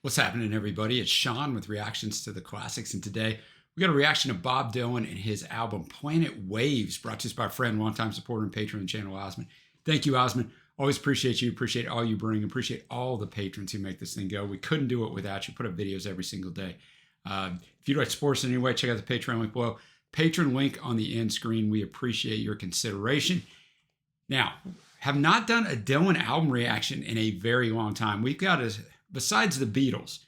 What's happening, everybody? It's Sean with Reactions to the Classics, and today we got a reaction to Bob Dylan and his album Planet Waves, brought to us by a friend, longtime supporter and patron of the channel, Osman. Thank you, Osman. Always appreciate you, appreciate all you bring, appreciate all the patrons who make this thing go. We couldn't do it without you. Put up videos every single day. If you like sports in any way, check out the Patreon link below. Patron link on the end screen. We appreciate your consideration. Now, have not done a Dylan album reaction in a very long time. We've got besides the Beatles,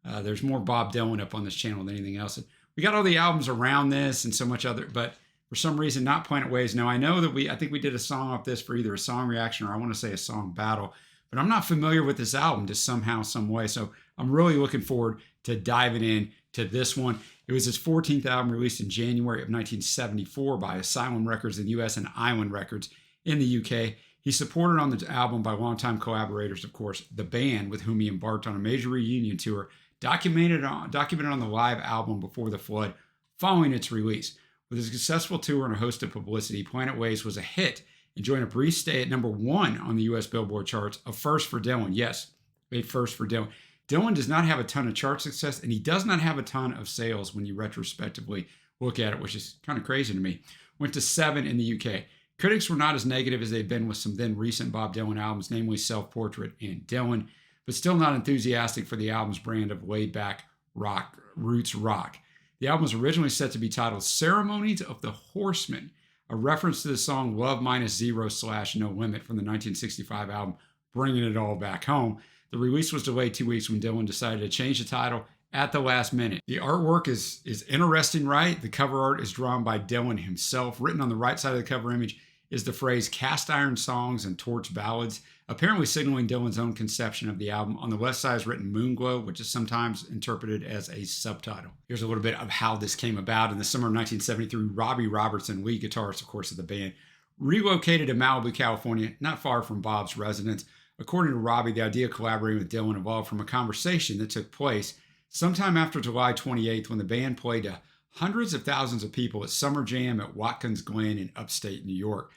there's more Bob Dylan up on this channel than anything else. We got all the albums around this and so much other, but for some reason, not Planet Waves. Now, I know that I think we did a song off this for either a song reaction or I want to say a song battle, but I'm not familiar with this album just somehow, some way. So I'm really looking forward to diving in to this one. It was his 14th album released in January of 1974 by Asylum Records in the US and Island Records in the UK. He's supported on the album by longtime collaborators, of course, the band with whom he embarked on a major reunion tour, documented on the live album Before the Flood following its release. With a successful tour and a host of publicity, Planet Waves was a hit, enjoying a brief stay at #1 on the US Billboard charts, a first for Dylan. Yes, a first for Dylan. Dylan does not have a ton of chart success, and he does not have a ton of sales when you retrospectively look at it, which is kind of crazy to me. Went to 7 in the UK. Critics were not as negative as they've been with some then recent Bob Dylan albums, namely Self-Portrait and Dylan, but still not enthusiastic for the album's brand of laid-back rock, roots rock. The album was originally set to be titled Ceremonies of the Horsemen, a reference to the song Love Minus Zero / No Limit from the 1965 album Bringing It All Back Home. The release was delayed 2 weeks when Dylan decided to change the title at the last minute. The artwork is interesting, right? The cover art is drawn by Dylan himself. Written on the right side of the cover image is the phrase cast iron songs and torch ballads, apparently signaling Dylan's own conception of the album. On the left side is written Moonglow, which is sometimes interpreted as a subtitle. Here's a little bit of how this came about. In the summer of 1973, Robbie Robertson, lead guitarist, of course, of the band, relocated to Malibu, California, not far from Bob's residence. According to Robbie, the idea of collaborating with Dylan evolved from a conversation that took place sometime after July 28th when the band played to hundreds of thousands of people at Summer Jam at Watkins Glen in upstate New York.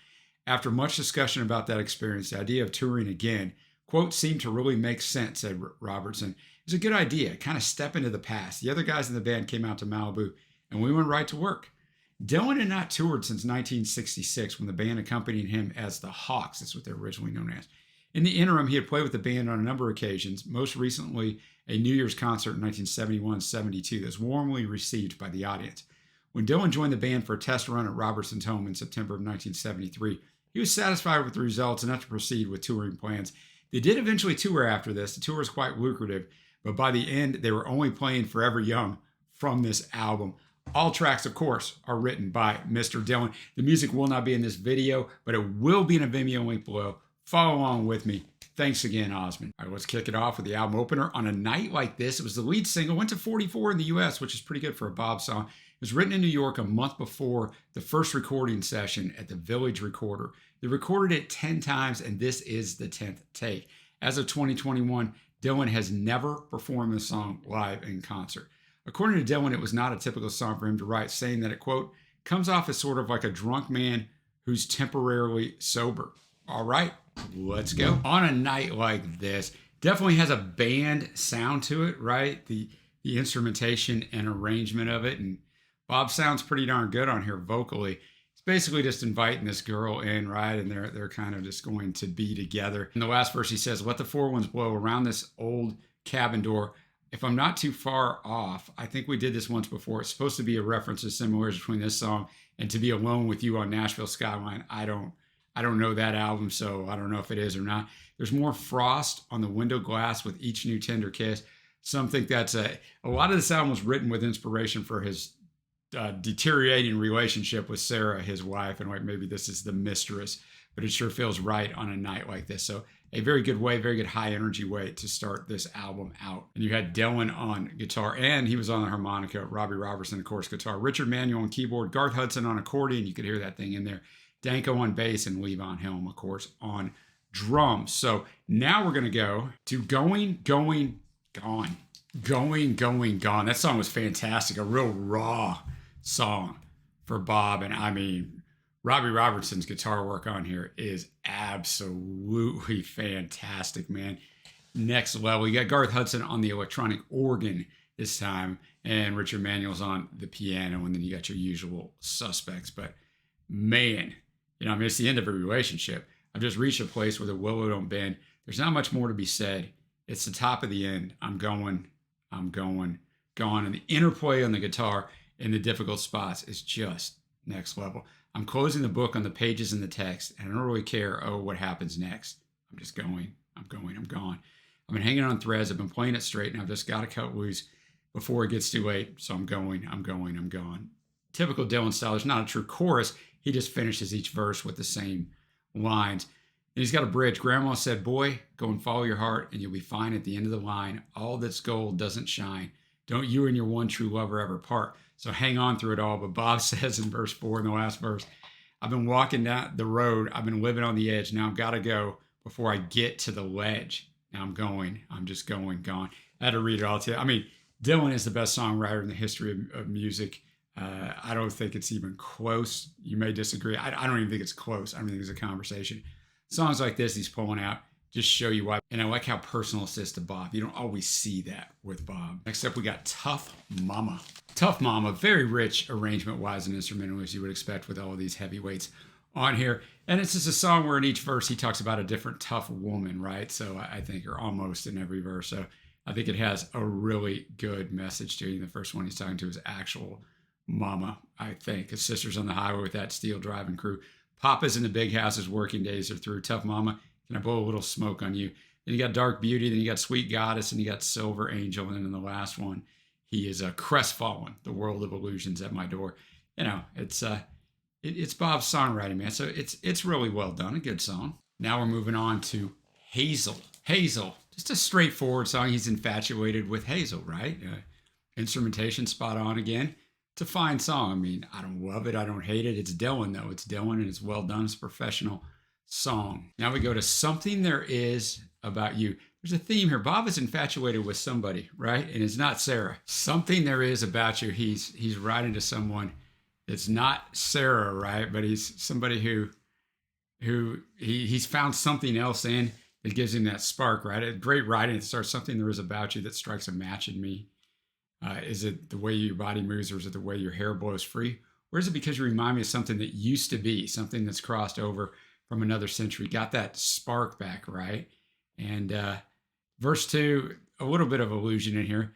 After much discussion about that experience, the idea of touring again, quote, seemed to really make sense, said Robertson. It was a good idea, kind of step into the past. The other guys in the band came out to Malibu, and we went right to work. Dylan had not toured since 1966 when the band accompanied him as the Hawks. That's what they're originally known as. In the interim, he had played with the band on a number of occasions, most recently a New Year's concert in 1971-72 that was warmly received by the audience. When Dylan joined the band for a test run at Robertson's home in September of 1973, he was satisfied with the results enough to proceed with touring plans. They did eventually tour after this. The tour was quite lucrative, but by the end, they were only playing Forever Young from this album. All tracks, of course, are written by Mr. Dylan. The music will not be in this video, but it will be in a Vimeo link below. Follow along with me. Thanks again, Osman. All right, let's kick it off with the album opener. On a Night Like This, it was the lead single, went to 44 in the US, which is pretty good for a Bob song. It was written in New York a month before the first recording session at the Village Recorder. They recorded it 10 times, and this is the 10th take. As of 2021, Dylan has never performed the song live in concert. According to Dylan, it was not a typical song for him to write, saying that it, quote, comes off as sort of like a drunk man who's temporarily sober. All right, let's go. On a Night Like This, definitely has a band sound to it, right? The instrumentation and arrangement of it, and Bob sounds pretty darn good on here vocally. It's basically just inviting this girl in, right? And they're kind of just going to be together. In the last verse, he says, let the four winds blow around this old cabin door. If I'm not too far off, I think we did this once before. It's supposed to be a reference to similarities between this song and To Be Alone With You on Nashville Skyline. I don't know that album, so I don't know if it is or not. There's more frost on the window glass with each new tender kiss. Some think that's a lot of this album was written with inspiration for his deteriorating relationship with Sarah, his wife, and like maybe this is the mistress, but it sure feels right on a night like this. So a very good way, very good high energy way to start this album out. And you had Dylan on guitar, and he was on the harmonica, Robbie Robertson, of course, guitar, Richard Manuel on keyboard, Garth Hudson on accordion, you could hear that thing in there, Danko on bass, and Levon Helm, of course, on drums. So now we're gonna go to Going, Going, Gone. Going, Going, Gone. That song was fantastic, a real raw song for Bob. And I mean, Robbie Robertson's guitar work on here is absolutely fantastic, man. next level. You got Garth Hudson on the electronic organ this time, and Richard Manuel's on the piano, and then you got your usual suspects. But man, I mean, it's the end of a relationship. I've just reached a place where the willow don't bend. There's not much more to be said. It's the top of the end. I'm going, gone. And the interplay on the guitar in the difficult spots is just next level. I'm closing the book on the pages in the text, and I don't really care, what happens next. I'm just going, I'm gone. I've been hanging on threads. I've been playing it straight, and I've just got to cut loose before it gets too late. So I'm gone. Typical Dylan style. There's not a true chorus. He just finishes each verse with the same lines. And he's got a bridge. Grandma said, boy, go and follow your heart, and you'll be fine at the end of the line. All that's gold doesn't shine. Don't you and your one true lover ever part. So hang on through it all. But Bob says in verse 4, in the last verse, I've been walking down the road. I've been living on the edge. Now I've got to go before I get to the ledge. Now I'm going. I'm just going, gone. I had to read it all to you. I mean, Dylan is the best songwriter in the history of music. I don't think it's even close. You may disagree. I don't even think it's close. I don't think it's a conversation. Songs like this he's pulling out just show you why. And I like how personal it is to Bob. You don't always see that with Bob. Next up, we got Tough Mama. Tough Mama, very rich arrangement-wise and instrumental, as you would expect with all of these heavyweights on here. And it's just a song where in each verse he talks about a different tough woman, right? So I think, or almost in every verse. So I think it has a really good message to you. The first one he's talking to his actual mama, I think. His sister's on the highway with that steel driving crew. Papa's in the big house, his working days are through. Tough Mama, can I blow a little smoke on you? Then you got Dark Beauty, then you got Sweet Goddess, and you got Silver Angel. And then in the last one, he is a crestfallen. The world of illusions at my door. It's Bob's songwriting, man. So it's really well done. A good song. Now we're moving on to Hazel. Hazel, just a straightforward song. He's infatuated with Hazel, right? Instrumentation spot on again. It's a fine song. I mean, I don't love it. I don't hate it. It's Dylan, though. It's Dylan, and it's well done. It's a professional song. Now we go to Something There Is About You. There's a theme here. Bob is infatuated with somebody, right? And it's not Sarah. Something there is about you. He's writing to someone that's not Sarah, right? But he's somebody who he's found something else in that gives him that spark, right? Great writing. It starts, something there is about you that strikes a match in me. Is it the way your body moves, or is it the way your hair blows free? Or is it because you remind me of something that used to be, something that's crossed over from another century? Got that spark back, right? And verse 2, a little bit of illusion in here,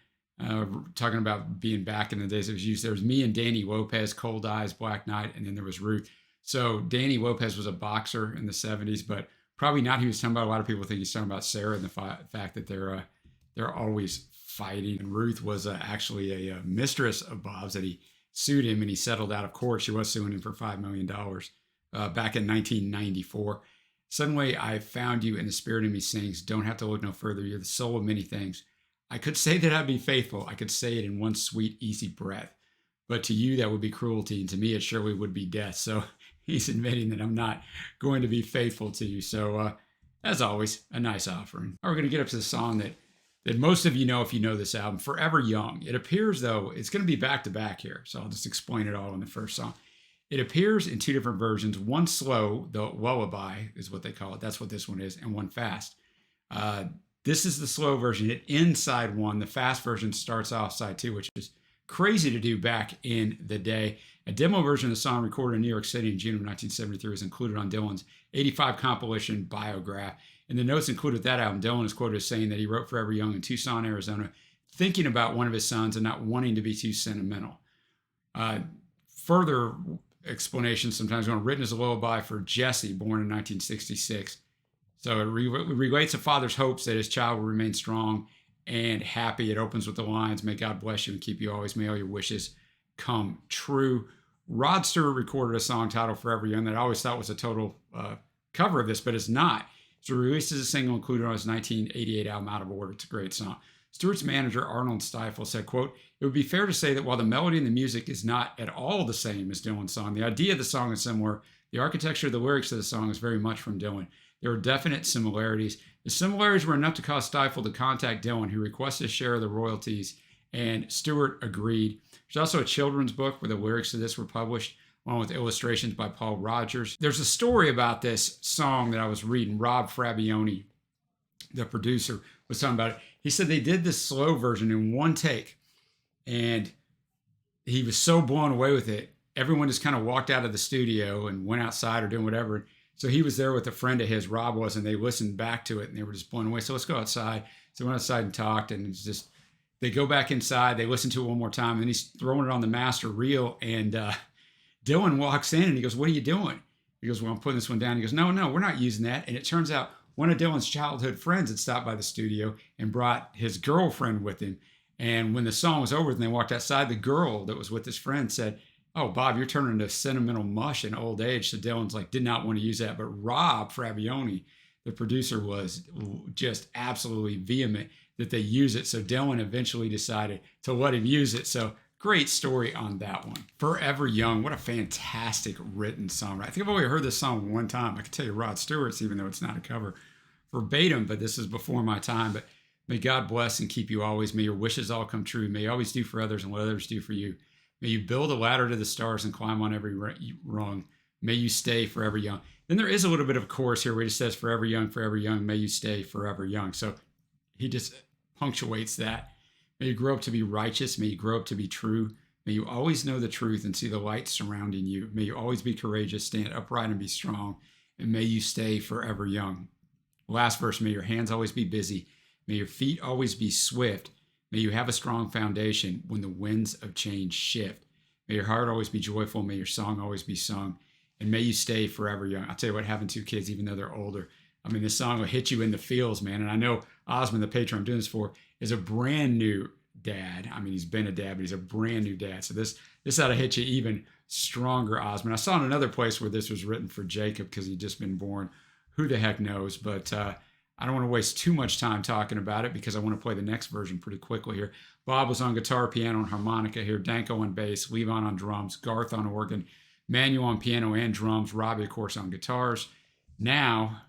talking about being back in the days it was used. There was me and Danny Lopez, Cold Eyes, Black Knight, and then there was Ruth. So Danny Lopez was a boxer in the 70s, but probably not. He was talking about, a lot of people think he's talking about Sarah and the fact that they're always fighting. And Ruth was actually a mistress of Bob's that he sued him, and he settled out of court. She was suing him for $5 million back in 1994. Suddenly I found you, and the spirit in me sings, don't have to look no further. You're the soul of many things. I could say that I'd be faithful. I could say it in one sweet, easy breath. But to you, that would be cruelty, and to me, it surely would be death. So he's admitting that I'm not going to be faithful to you. So as always, a nice offering. We're going to get up to the song that most of you know if you know this album, Forever Young. It appears, though, it's going to be back-to-back here, so I'll just explain it all in the first song. It appears in two different versions, one slow, the lullaby is what they call it, that's what this one is, and one fast. This is the slow version. It ends side one. The fast version starts off side two, which is crazy to do back in the day. A demo version of the song recorded in New York City in June of 1973 is included on Dylan's 85 compilation Biograph. In the notes included with that album, Dylan is quoted as saying that he wrote Forever Young in Tucson, Arizona, thinking about one of his sons and not wanting to be too sentimental. Further explanation, sometimes when written as a lullaby for Jesse, born in 1966. So it relates a father's hopes that his child will remain strong and happy. It opens with the lines, may God bless you and keep you always, may all your wishes come true. Rod Stewart recorded a song titled Forever Young that I always thought was a total cover of this, but it's not. So released as a single included on his 1988 album Out of Order. It's a great song. Stewart's manager, Arnold Stiefel, said, quote, it would be fair to say that while the melody and the music is not at all the same as Dylan's song, the idea of the song is similar. The architecture of the lyrics of the song is very much from Dylan. There are definite similarities. The similarities were enough to cause Stiefel to contact Dylan, who requested a share of the royalties, and Stewart agreed. There's also a children's book where the lyrics to this were published, along with illustrations by Paul Rogers. There's a story about this song that I was reading. Rob Frabbione the producer, was talking about it. He said they did this slow version in one take, and he was so blown away with it. Everyone just kind of walked out of the studio and went outside or doing whatever. So he was there with a friend of his, Rob was, and they listened back to it and they were just blown away. So let's go outside. So we went outside and talked, and it's just, they go back inside, they listen to it one more time, and he's throwing it on the master reel. And Dylan walks in and he goes, "What are you doing?" He goes, "Well, I'm putting this one down." He goes, no, we're not using that. And it turns out one of Dylan's childhood friends had stopped by the studio and brought his girlfriend with him. And when the song was over and they walked outside, the girl that was with his friend said, "Oh, Bob, you're turning to sentimental mush in old age." So Dylan's like, did not want to use that. But Rob Frabbione, the producer, was just absolutely vehement that they use it. So Dylan eventually decided to let him use it. So great story on that one. Forever Young, what a fantastic written song. I think I've only heard this song one time. I can tell you Rod Stewart's, even though it's not a cover verbatim, but this is before my time. But may God bless and keep you always. May your wishes all come true. May you always do for others and what others do for you. May you build a ladder to the stars and climb on every rung. May you stay forever young. Then there is a little bit of a chorus here where he says, forever young, may you stay forever young. So he just punctuates that. May you grow up to be righteous. May you grow up to be true. May you always know the truth and see the light surrounding you. May you always be courageous, stand upright and be strong. And may you stay forever young. Last verse, may your hands always be busy. May your feet always be swift. May you have a strong foundation when the winds of change shift. May your heart always be joyful. May your song always be sung. And may you stay forever young. I'll tell you what, having two kids, even though they're older, I mean, this song will hit you in the feels, man. And I know Osmond, the patron I'm doing this for, is a brand new dad. I mean, he's been a dad, but he's a brand new dad. So this ought to hit you even stronger, Osmond. I saw in another place where this was written for Jacob because he'd just been born. Who the heck knows? But I don't want to waste too much time talking about it because I want to play the next version pretty quickly here. Bob was on guitar, piano, and harmonica here. Danko on bass, Levon on drums, Garth on organ, Manuel on piano and drums, Robbie, of course, on guitars. Now,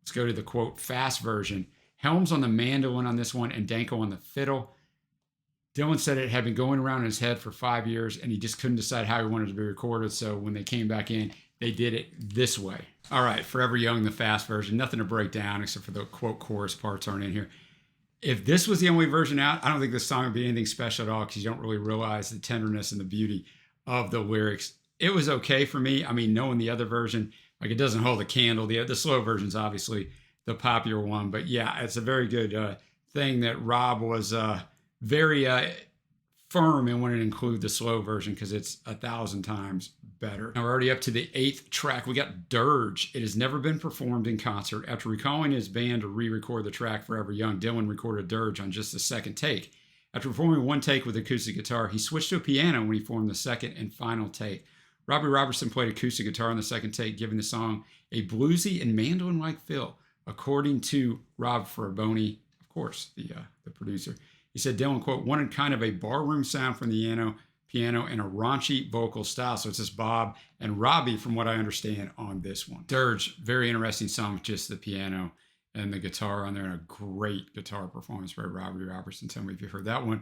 let's go to the, quote, fast version. Helms on the mandolin on this one and Danko on the fiddle. Dylan said it had been going around in his head for 5 years and he just couldn't decide how he wanted it to be recorded. So when they came back in, they did it this way. All right, Forever Young, the fast version. Nothing to break down except for the, quote, chorus parts aren't in here. If this was the only version out, I don't think this song would be anything special at all because you don't really realize the tenderness and the beauty of the lyrics. It was okay for me. I mean, knowing the other version, like it doesn't hold a candle. The slow version's obviously the popular one. But yeah, it's a very good thing that Rob was very firm in wanting to include the slow version because it's 1,000 times better. Now we're already up to the 8th track. We got Durge. It has never been performed in concert. After recalling his band to re-record the track Forever Young, Dylan recorded Durge on just the second take. After performing one take with acoustic guitar, he switched to a piano when he formed the second and final take. Robbie Robertson played acoustic guitar on the second take, giving the song a bluesy and mandolin-like feel, according to Rob Frabbione, of course, the producer. He said Dylan, quote, wanted kind of a barroom sound from the piano and a raunchy vocal style. So it's just Bob and Robbie, from what I understand, on this one. Durge, very interesting song with just the piano and the guitar on there, and a great guitar performance by Robbie Robertson. Tell me if you've heard that one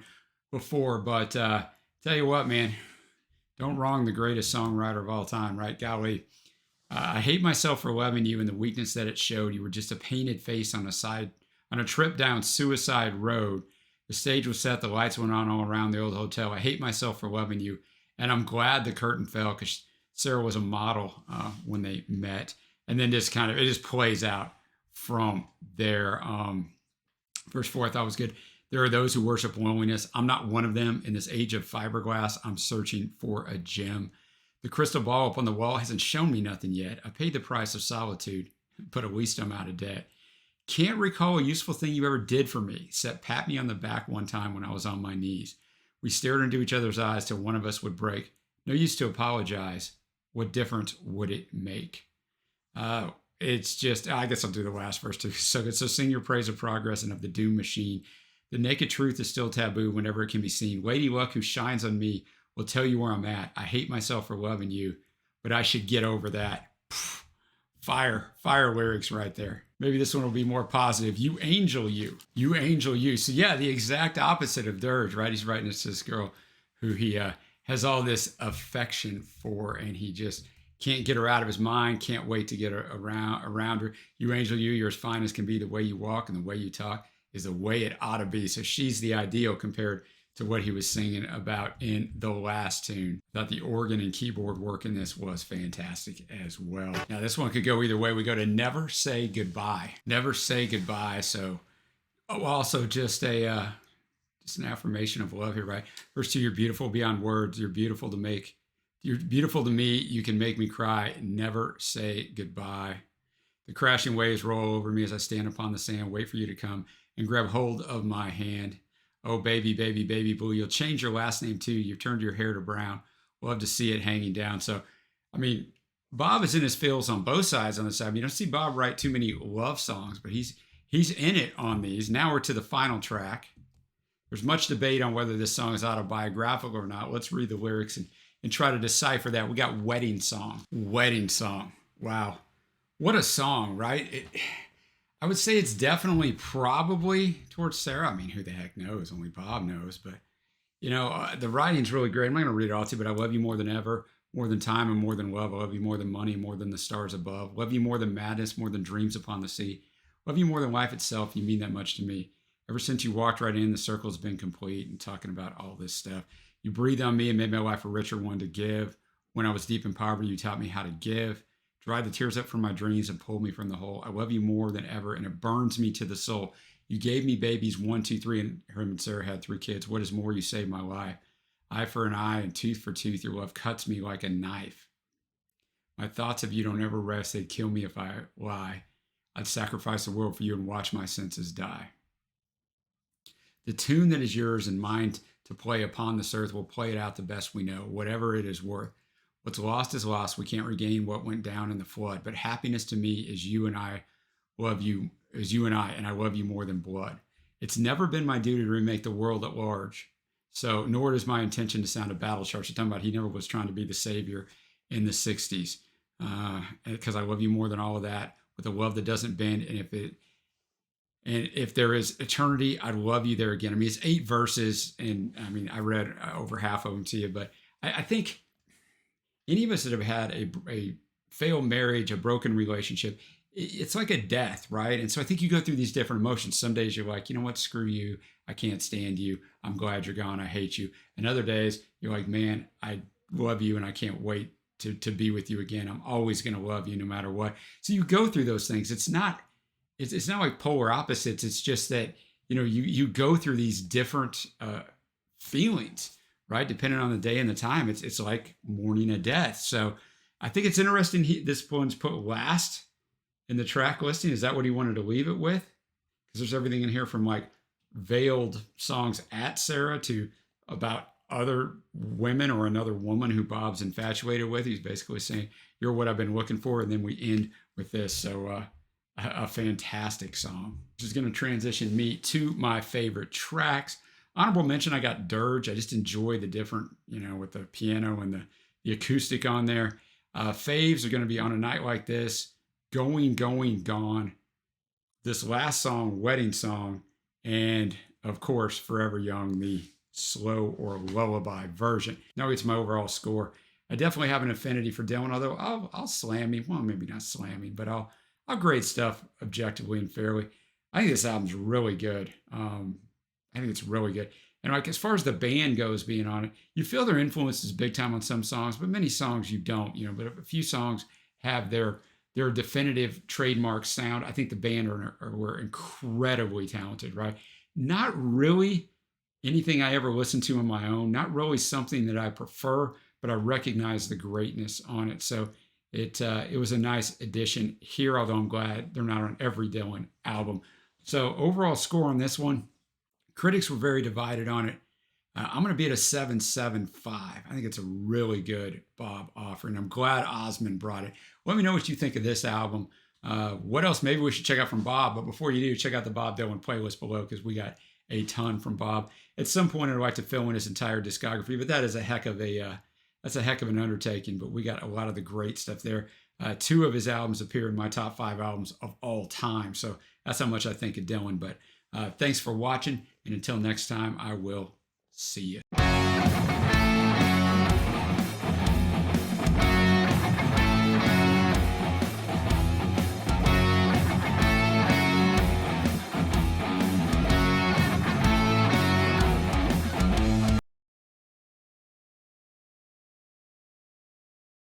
before. But tell you what, man, don't wrong the greatest songwriter of all time, right? Golly. I hate myself for loving you and the weakness that it showed. You were just a painted face on a trip down Suicide Road. The stage was set, the lights went on all around the old hotel. I hate myself for loving you. And I'm glad the curtain fell because Sarah was a model when they met. And then it just plays out from there. Verse 4 I thought was good. There are those who worship loneliness. I'm not one of them. In this age of fiberglass, I'm searching for a gem. The crystal ball up on the wall hasn't shown me nothing yet. I paid the price of solitude, but at least I'm out of debt. Can't recall a useful thing you ever did for me, except pat me on the back one time when I was on my knees. We stared into each other's eyes till one of us would break. No use to apologize. What difference would it make? It's just, I guess I'll do the last verse too. So good. So sing your praise of progress and of the doom machine. The naked truth is still taboo whenever it can be seen. Lady Luck, who shines on me, will tell you where I'm at. I hate myself for loving you, but I should get over that. Fire lyrics right there. Maybe this one will be more positive. You angel you. You angel you. So yeah, the exact opposite of Durge, right? He's writing this to this girl who he has all this affection for, and he just Can't get her out of his mind. Can't wait to get her around her. You angel, you're as fine as can be. The way you walk and the way you talk is the way it ought to be. So she's the ideal compared to what he was singing about in the last tune. Thought the organ and keyboard work in this was fantastic as well. Now this one could go either way. We go to Never Say Goodbye. Never Say Goodbye. So also just an affirmation of love here, right? Verse 2, you're beautiful beyond words. You're beautiful to me. You can make me cry. Never say goodbye. The crashing waves roll over me as I stand upon the sand. Wait for you to come and grab hold of my hand. Oh, baby, baby, baby blue. You'll change your last name too. You've turned your hair to brown. Love to see it hanging down. So, I mean, Bob is in his feels on both sides on this album. You don't see Bob write too many love songs, but he's in it on these. Now we're to the final track. There's much debate on whether this song is autobiographical or not. Let's read the lyrics and try to decipher that. We got Wedding Song. Wedding Song. Wow. What a song, right? I would say it's definitely probably towards Sarah. I mean, who the heck knows? Only Bob knows. But, the writing's really great. I'm not going to read it all to you, but I love you more than ever, more than time and more than love. I love you more than money, more than the stars above. Love you more than madness, more than dreams upon the sea. Love you more than life itself. You mean that much to me. Ever since you walked right in, the circle's been complete, and talking about all this stuff. You breathed on me and made my life a richer one to give. When I was deep in poverty, you taught me how to give. Dried the tears up from my dreams and pulled me from the hole. I love you more than ever, and it burns me to the soul. You gave me babies 1, 2, 3, and him and Sarah had 3 kids. What is more, you saved my life. Eye for an eye and tooth for tooth. Your love cuts me like a knife. My thoughts of you don't ever rest. They'd kill me if I lie. I'd sacrifice the world for you and watch my senses die. The tune that is yours and mine to play upon this earth, we'll play it out the best we know, whatever it is worth. What's lost is lost. We can't regain what went down in the flood. But happiness to me is you and I love you, and I love you more than blood. It's never been my duty to remake the world at large. So, nor is my intention to sound a battle charge. You're talking about he never was trying to be the savior in the 60s. Because I love you more than all of that, with a love that doesn't bend. And if there is eternity, I'd love you there again. I mean, it's 8 verses, and I mean, I read over half of them to you, but I think any of us that have had a failed marriage, a broken relationship, it's like a death, right? And so I think you go through these different emotions. Some days you're like, you know what, screw you. I can't stand you. I'm glad you're gone. I hate you. And other days you're like, man, I love you and I can't wait to be with you again. I'm always going to love you no matter what. So you go through those things. It's not like polar opposites. It's just that, you go through these different feelings, right? Depending on the day and the time, it's like mourning a death. So I think it's interesting. This one's put last in the track listing. Is that what he wanted to leave it with? Because there's everything in here from like veiled songs at Sarah to about other women or another woman who Bob's infatuated with. He's basically saying, you're what I've been looking for. And then we end with this. So a fantastic song, which is going to transition me to my favorite tracks. Honorable mention, I got Durge. I just enjoy the different, with the piano and the acoustic on there. Faves are going to be On a Night Like This, Going, Going, Gone, this last song, Wedding Song, and of course, Forever Young, the slow or lullaby version. Now it's my overall score. I definitely have an affinity for Dylan, although I'll slam him. Well, maybe not slam him, but I'll grade stuff objectively and fairly. I think this album's really good. I think it's really good. And like as far as the band goes being on it, you feel their influence is big time on some songs, but many songs you don't, but a few songs have their definitive trademark sound. I think the band were incredibly talented, right? Not really anything I ever listened to on my own, not really something that I prefer, but I recognize the greatness on it. So it was a nice addition here, although I'm glad they're not on every Dylan album. So overall score on this one, critics were very divided on it. I'm going to be at a 7.75. I think it's a really good Bob offering. I'm glad Osmond brought it. Let me know what you think of this album. What else maybe we should check out from Bob? But before you do, check out the Bob Dylan playlist below because we got a ton from Bob. At some point, I'd like to fill in his entire discography, but that is a heck of an undertaking. But we got a lot of the great stuff there. 2 of his albums appear in my top 5 albums of all time. So that's how much I think of Dylan. But thanks for watching. And until next time, I will see you.